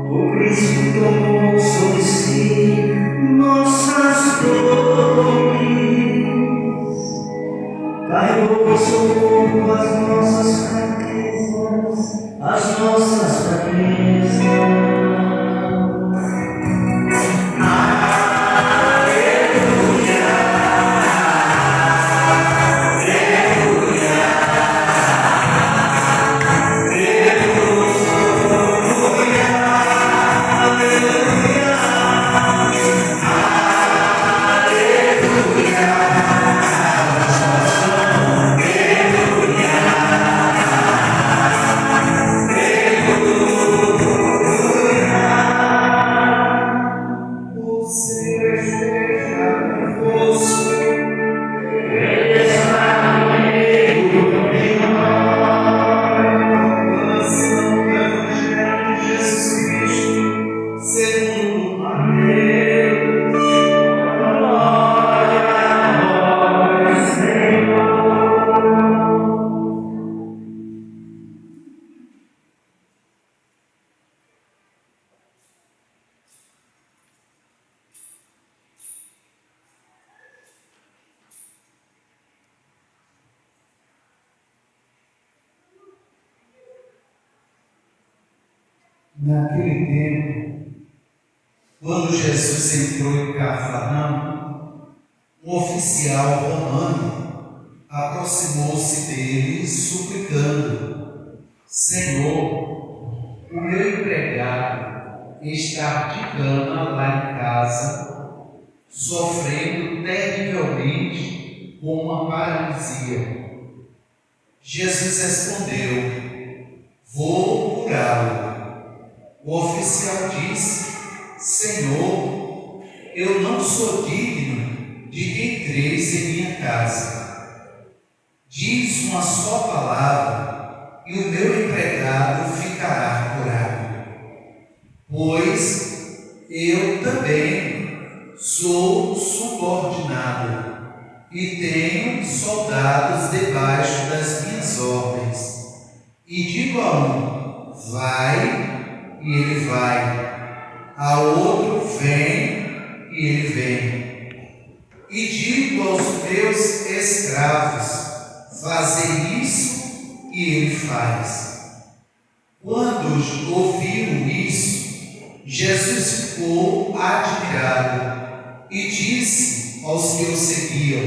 O Cristo tomou sobre si nossas dores, carregou seu corpo as nossas fraquezas, as nossas fraquezas. Naquele tempo, quando Jesus entrou em Cafarnaum, um oficial romano aproximou-se dele, suplicando: Senhor, o meu empregado está de cama lá em casa, sofrendo terrivelmente com uma paralisia. Jesus respondeu: Vou curá-lo. O oficial disse: Senhor, eu não sou digno de que entreis em minha casa. Diz uma só palavra e o meu empregado ficará curado. Pois eu também sou subordinado e tenho soldados debaixo das minhas ordens. E digo a um: vai, e ele vai, a outro: vem, e ele vem. E digo aos meus escravos: fazei isso, e ele faz. Quando ouviram isso, Jesus ficou admirado e disse aos que o seguiam: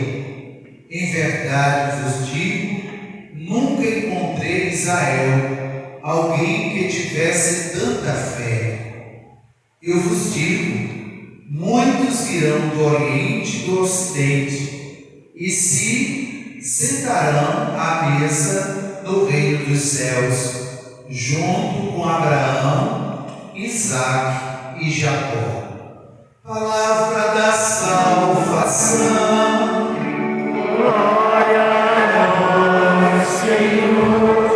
em verdade vos digo, nunca encontrei em Israel alguém que tivesse tanta fé. Eu vos digo, muitos virão do Oriente e do Ocidente e se sentarão à mesa do reino dos céus, junto com Abraão, Isaque e Jacó. Palavra da salvação. Glória a vós, Senhor.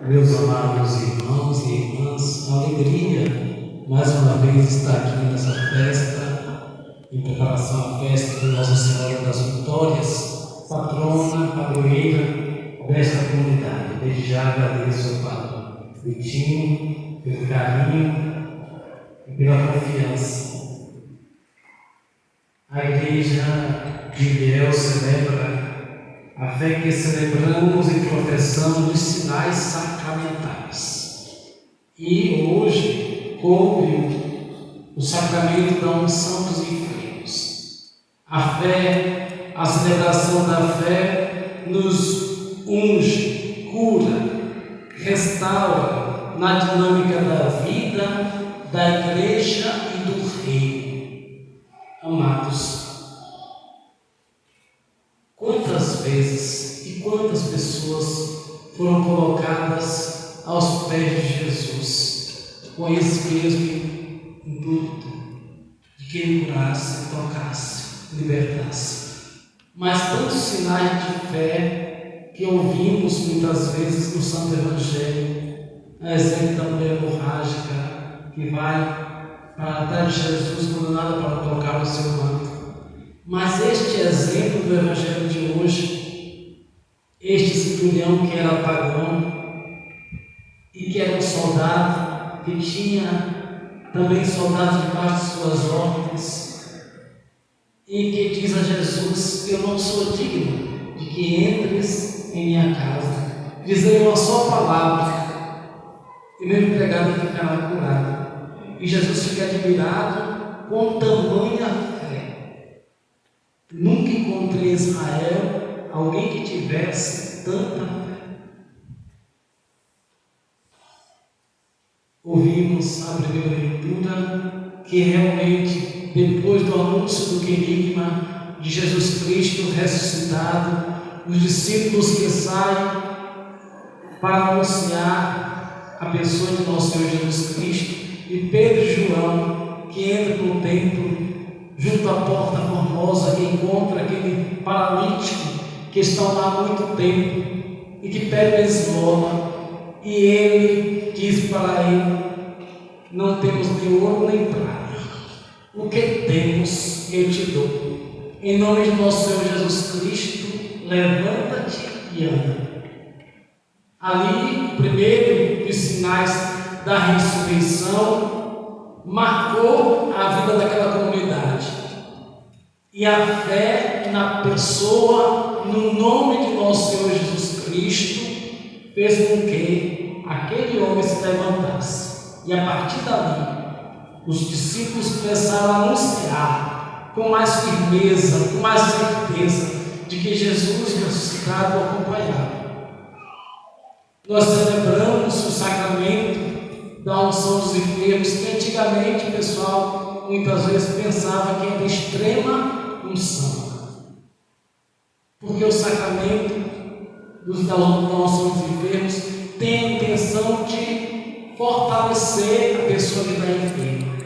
Meus amados irmãos e irmãs, uma alegria mais uma vez estar aqui nessa festa, em preparação à festa de Nossa Senhora das Vitórias, patrona, padroeira desta comunidade. Desde já agradeço ao Padre Vitinho pelo carinho e pela confiança. A Igreja de Ilhéus celebra a fé que celebramos e professamos dos sinais sacramentais. E hoje coube o sacramento da unção dos enfermos. A fé, a celebração da fé nos unge, cura, restaura na dinâmica da vida, da Igreja e do Reino. Amados, vezes e quantas pessoas foram colocadas aos pés de Jesus, com esse mesmo intuito de que ele curasse, tocasse, libertasse. Mas tantos sinais de fé que ouvimos muitas vezes no Santo Evangelho, a exemplo da mulher hemorrágica que vai para trás de Jesus quando nada para tocar o seu manto. Mas este exemplo do Evangelho de hoje, este centurião que era pagão e que era um soldado, que tinha também soldados debaixo de suas ordens, e que diz a Jesus: eu não sou digno de que entres em minha casa, dizei uma só palavra e meu empregado ficará curado. E Jesus fica admirado com tamanha fé. Nunca encontrei em Israel alguém que tivesse tanta fé. Ouvimos a primeira leitura que realmente, depois do anúncio do querigma de Jesus Cristo ressuscitado, os discípulos que saem para anunciar a pessoa de nosso Senhor Jesus Cristo, e Pedro e João que entram no templo, junto à porta formosa, que encontra aquele paralítico que está lá há muito tempo e que pede esmola, e ele diz para ele: não temos nem ouro nem prata, o que temos eu te dou. Em nome de nosso Senhor Jesus Cristo, levanta-te e anda. Ali, o primeiro dos sinais da ressurreição marcou a vida daquela comunidade, e a fé na pessoa, no nome de nosso Senhor Jesus Cristo, fez com que aquele homem se levantasse, e a partir dali os discípulos começaram a anunciar com mais firmeza, com mais certeza de que Jesus ressuscitado o acompanhava. Nós celebramos o sacramento da unção dos enfermos, que antigamente o pessoal muitas vezes pensava que era extrema unção, porque o sacramento da unção dos enfermos tem a intenção de fortalecer a pessoa que está enferma.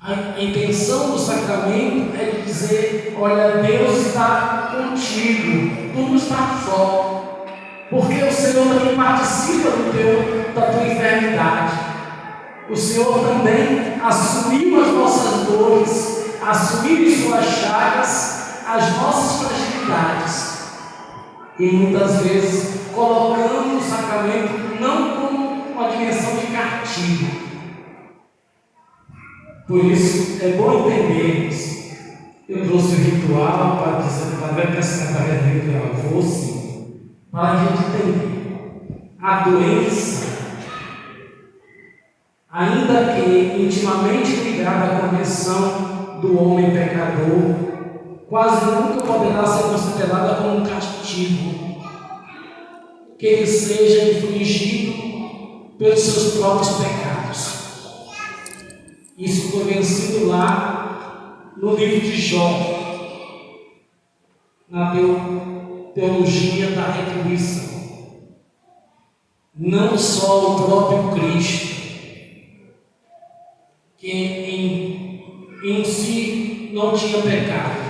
A intenção do sacramento é de dizer: olha, Deus está contigo, tu não está só, porque o Senhor também participa da tua enfermidade. O Senhor também assumiu as nossas dores, assumiu em suas chagas as nossas fragilidades. E muitas vezes colocamos o sacramento não como uma dimensão de castigo. Por isso é bom entendermos. Eu trouxe o ritual para dizer, para ver que essa tarefa ritual fosse, para a gente entender a doença, ainda que intimamente ligada à condição do homem pecador, quase nunca poderá ser considerada como um castigo que ele seja infligido pelos seus próprios pecados. Isso foi vencido lá no livro de Jó, na teologia da retribuição. Não só o próprio Cristo, que em si não tinha pecado,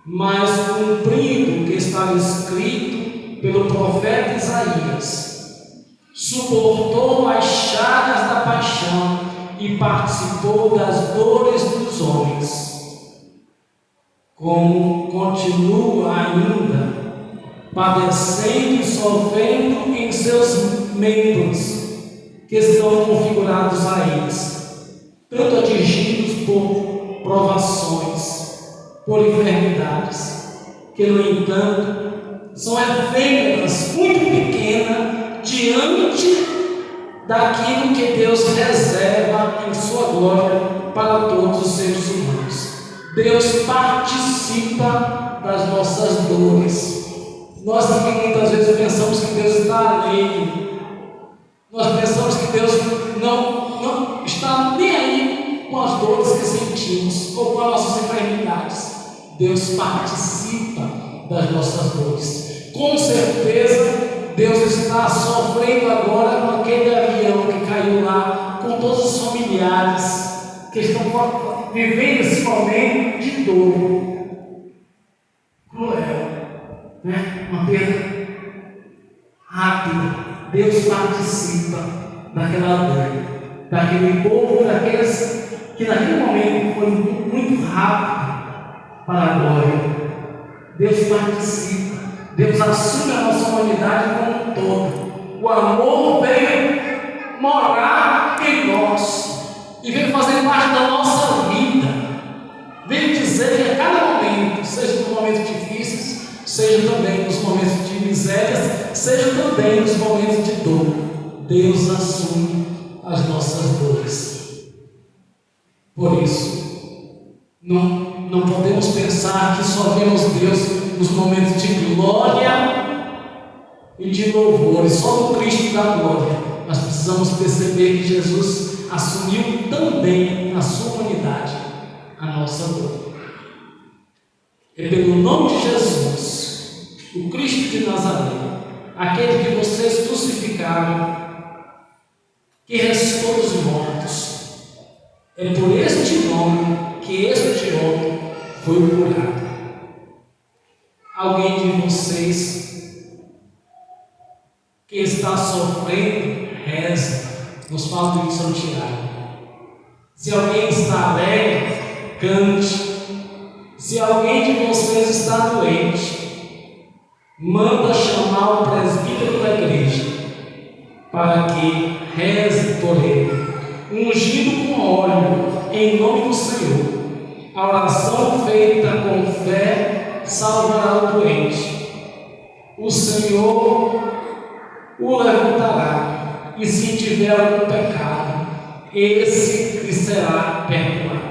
mas cumprindo o que estava escrito pelo profeta Isaías, suportou as chagas da paixão e participou das dores dos homens, como continua ainda padecendo e sofrendo em seus membros, que estão configurados a eles, tanto atingidos por provações, por enfermidades, que no entanto são efêmeras, muito pequenas, diante daquilo que Deus reserva em sua glória para todos os seres humanos. Deus participa das nossas dores. Nós também muitas vezes pensamos que Deus está alheio. Nós pensamos que Deus não está nem aí com as dores que sentimos ou com as nossas enfermidades. Deus participa das nossas dores. Com certeza, Deus está sofrendo agora com aquele avião que caiu lá, com todos os familiares que estão vivendo esse momento de dor cruel, né? Uma perda rápida. Deus participa daquela dor, daquele povo, daqueles que naquele momento foi muito rápido para a glória. Deus participa, Deus assume a nossa humanidade como um todo. O amor veio morar em nós e veio fazer parte da nossa vida. Veio dizer que a cada momento, seja nos momentos difíceis, seja também nos momentos de misérias, seja também nos momentos de dor, Deus assume as nossas dores. Por isso, não podemos pensar que só vemos Deus nos momentos de glória e de louvor, e só no Cristo da glória. Nós precisamos perceber que Jesus assumiu também na sua humanidade a nossa dor. É pelo nome de Jesus, o Cristo de Nazaré, aquele que vocês crucificaram, que ressuscitou dos mortos. É por este nome que este homem foi curado. Alguém de vocês que está sofrendo, reza. Nos fala de São Tiago. Se alguém está alegre, cante. Se alguém de vocês está doente, manda chamar o presbítero da igreja para que reze por ele, ungido com óleo em nome do Senhor. A oração feita com fé salvará o doente. O Senhor o levantará, e se tiver algum pecado, esse lhe será perdoado.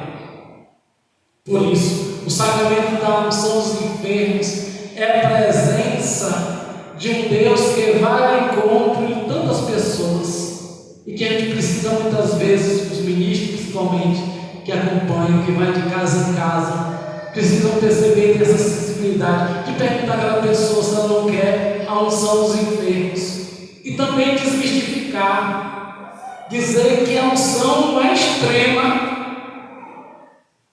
Por isso, o sacramento da unção dos enfermos é a presença de um Deus que vai ao encontro de tantas pessoas e que a gente precisa muitas vezes, os ministros principalmente, que acompanham, que vai de casa em casa, precisam perceber essa sensibilidade de perguntar àquela pessoa se ela não quer a unção dos enfermos. E também desmistificar, dizer que a unção não é extrema,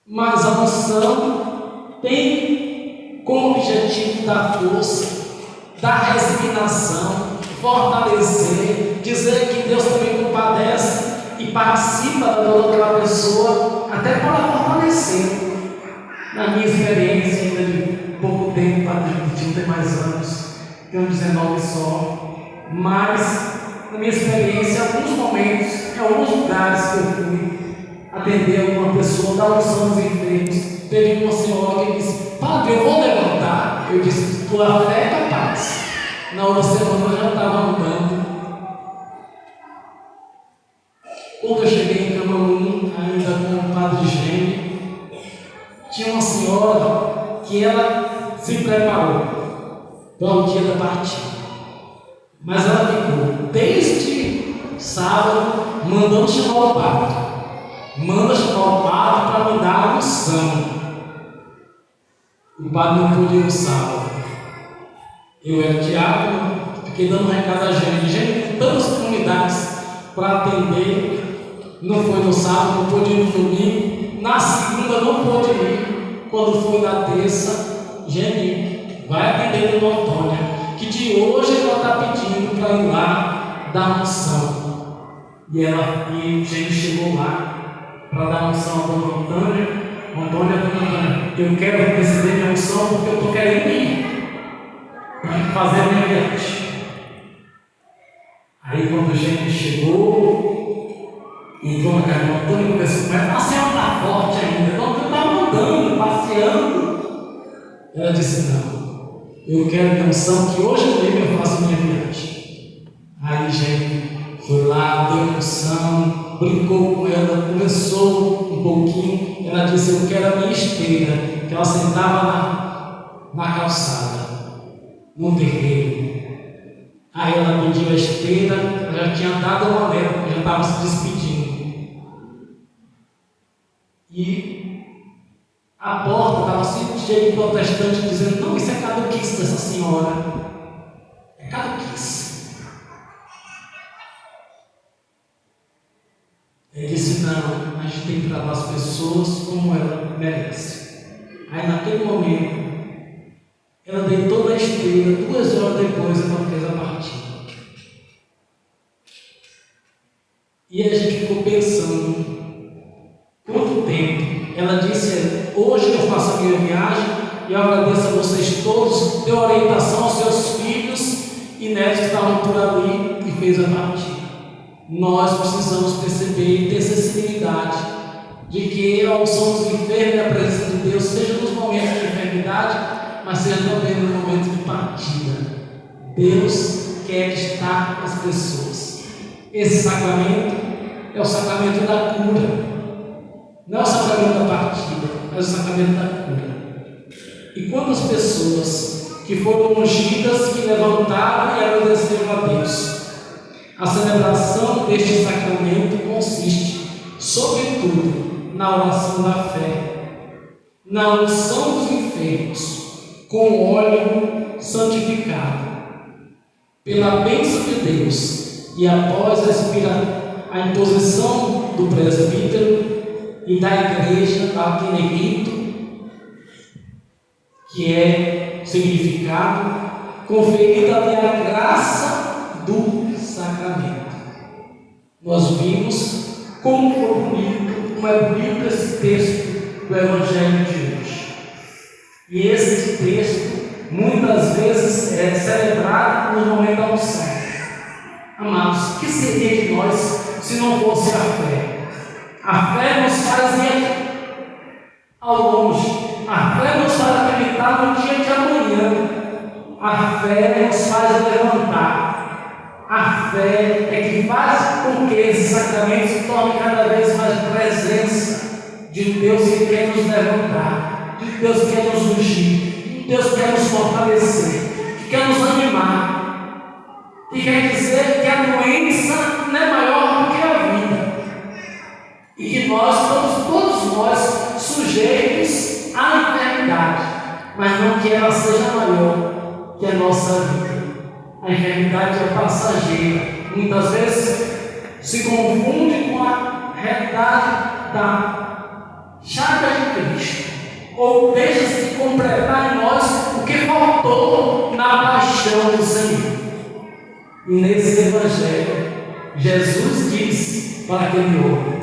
mas a unção tem como objetivo dar força, dar resignação, fortalecer, dizer que Deus também compadece e participa da dor daquela pessoa, até para fortalecer. Na minha experiência, ainda de pouco tempo, Padre Vitinho tem mais anos, tenho 19 só, mas na minha experiência, em alguns momentos, em alguns lugares que eu fui atender alguma pessoa, dar unção aos enfermos, teve uma senhora que disse: Padre, eu vou levantar. Eu disse: tua fé é capaz. Na outra semana eu já estava andando. Quando eu cheguei em Camamu, ainda com o Padre Gêmeo, tinha uma senhora que ela se preparou para o dia da partida. Mas ela ficou desde sábado mandando chamar o padre. Manda chamar o padre para me dar a unção. O padre não podia ir no sábado. Eu era diácono, fiquei dando um recado a gente, tantas comunidades para atender. Não foi no sábado, não pôde ir no domingo. Na segunda não pôde ir. Quando foi na terça, gente, vai atender Dona Antônia, que de hoje ela está pedindo para ir lá dar unção. E o gente chegou lá para dar unção a Dona Antônia. Antônia, eu quero receber minha unção porque eu estou querendo ir fazer a minha viagem. Aí quando a gente chegou, e Dona Antônia começou com ela: a senhora está forte ainda, então eu estava andando, passeando. Ela disse: não, eu quero minha unção, que hoje mesmo eu faço a minha viagem. Aí, gente, foi lá, deu unção, brincou com ela, conversou um pouquinho. Ela disse: eu quero a minha esteira, que ela sentava na calçada, no terreiro. Aí ela pediu a esteira, ela já tinha dado uma leva, já estava se despedindo. E A porta estava assim, cheia de protestante dizendo: não, isso é caduquice dessa senhora. É caduquice. Ele disse: não, a gente tem que tratar as pessoas como ela merece. Aí naquele momento, ela deitou na esteira, 2 horas depois ela fez a partida. E a gente ficou pensando, quanto tempo? Ela disse: hoje eu faço a minha viagem e eu agradeço a vocês todos, deu orientação aos seus filhos e netos que estavam por ali e fez a partida. Nós precisamos perceber e ter sensibilidade de que a unção dos enfermos e a presença de Deus seja nos momentos de enfermidade, mas seja também no momento de partida. Deus quer estar com as pessoas. Esse sacramento é o sacramento da cura. Não é o sacramento da partida, mas o sacramento da cura. E quantas pessoas que foram ungidas, que levantaram e agradeceram a Deus. A celebração deste sacramento consiste, sobretudo, na oração da fé, na unção dos enfermos, com óleo santificado, pela bênção de Deus, e após a imposição do presbítero e da igreja aquele que é significado, conferida-lhe a graça do sacramento. Nós vimos como é bonito esse texto do Evangelho de hoje. E esse texto muitas vezes é celebrado no momento da unção. Amados, o que seria de nós se não fosse a fé? A fé nos faz ir ao longe. A fé nos faz acreditar no dia de amanhã. A fé nos faz levantar. A fé é que faz com que esse sacramento se torne cada vez mais presença de Deus que quer nos levantar, de Deus que quer nos ungir, de Deus que quer nos fortalecer, que quer nos animar. E quer dizer que a doença não é maior do que a vida. E que nós estamos, todos nós, sujeitos à enfermidade, mas não que ela seja maior que a nossa vida. A enfermidade é passageira, muitas vezes se confunde com a realidade da chaga de Cristo, ou deixa-se de completar em nós o que faltou na paixão do Senhor. E nesse Evangelho, Jesus disse para aquele homem: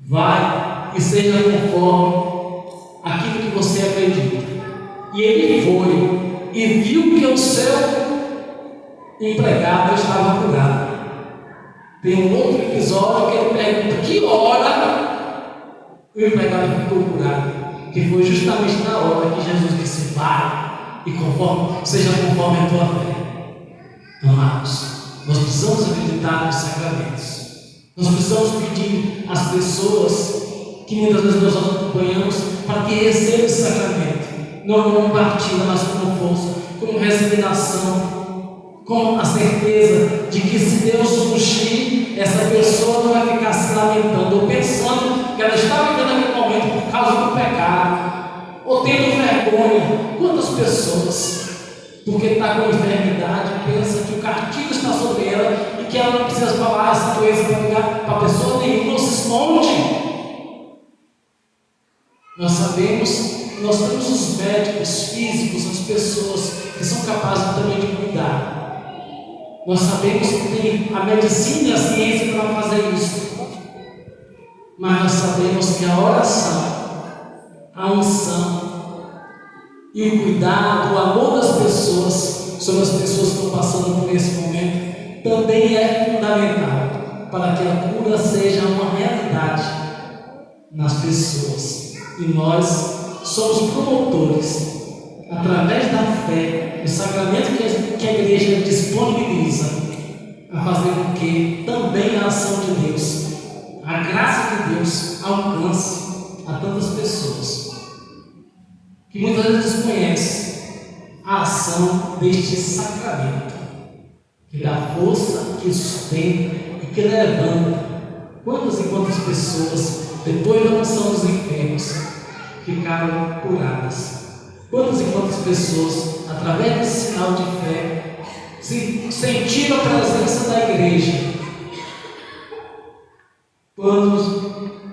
vai e seja conforme aquilo que você acredita. E ele foi e viu que o seu empregado estava curado. Tem um outro episódio que ele pergunta: que hora o empregado ficou curado? Que foi justamente na hora que Jesus disse: vai e seja conforme a tua fé. Amados, nós precisamos acreditar nos sacramentos. Nós precisamos pedir às pessoas que muitas vezes nós acompanhamos para que recebam esse sacramento, não como partida, mas como força, como resignação, com a certeza de que se Deus ungir, essa pessoa não vai ficar se lamentando ou pensando que ela está vivendo aquele momento por causa do pecado, ou tendo vergonha. Quantas pessoas, porque está com enfermidade, pensa que o castigo está sobre ela e que ela não precisa falar essa doença para a pessoa nenhuma, não se esconde. Nós sabemos que nós temos os médicos físicos, as pessoas que são capazes também de cuidar. Nós sabemos que tem a medicina e a ciência para fazer isso. Mas nós sabemos que a oração, a unção e o cuidado, o amor das pessoas sobre as pessoas que estão passando por esse momento também é fundamental para que a cura seja uma realidade nas pessoas. E nós somos promotores, através da fé, do sacramento que a igreja disponibiliza, a fazer com que também a ação de Deus, a graça de Deus alcance a tantas pessoas que muitas vezes desconhecem a ação deste sacramento, que dá força, que sustenta e que levanta quantas e quantas pessoas depois da unção dos enfermos, ficaram curadas. Quantas e quantas pessoas, através desse sinal de fé, sentiram a presença da igreja?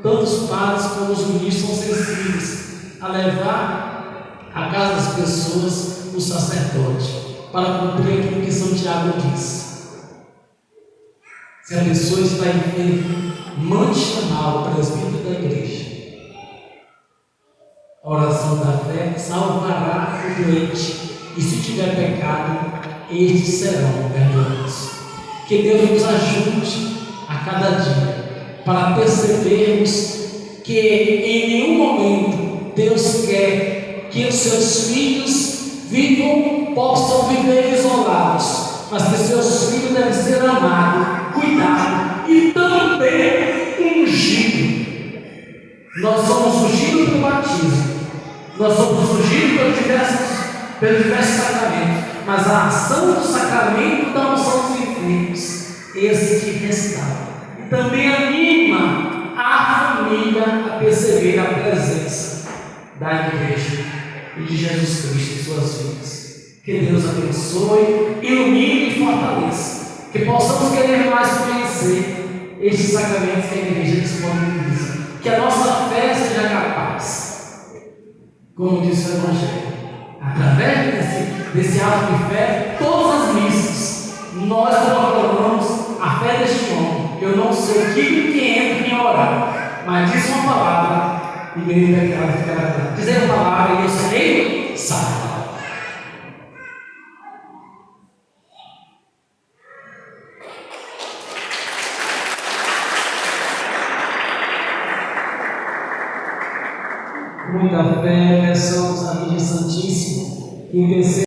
Tantos padres como os ministros são sensíveis a levar à casa das pessoas o sacerdote, para cumprir aquilo que São Tiago diz. Se a pessoa está enferma, mande chamar o presbítero da igreja. A oração da fé salvará o doente, e se tiver pecado, estes serão perdoados. Que Deus nos ajude a cada dia para percebermos que em nenhum momento Deus quer que os seus filhos possam viver isolados, mas que seus filhos devem ser amados, cuidados e também ungidos. Nós somos ungidos pelo batismo, nós somos ungidos pelos diversos sacramentos, mas a ação do sacramento da unção dos enfermos, esse que restaura. E também anima a família a perceber a presença da igreja e de Jesus Cristo em suas vidas. Que Deus abençoe, ilumine e fortaleça. Que possamos querer mais conhecer estes sacramentos que a igreja disponibiliza. Que a nossa fé seja capaz, como diz o Evangelho, através desse ato de fé, todas as missas, nós proclamamos a fé deste homem. Eu não sou digno que entre em orar, mas diz uma palavra e meu pecado ficará curado. Dizer uma palavra e eu serei salvo. Muita fé, peçamos a Virgem Santíssima e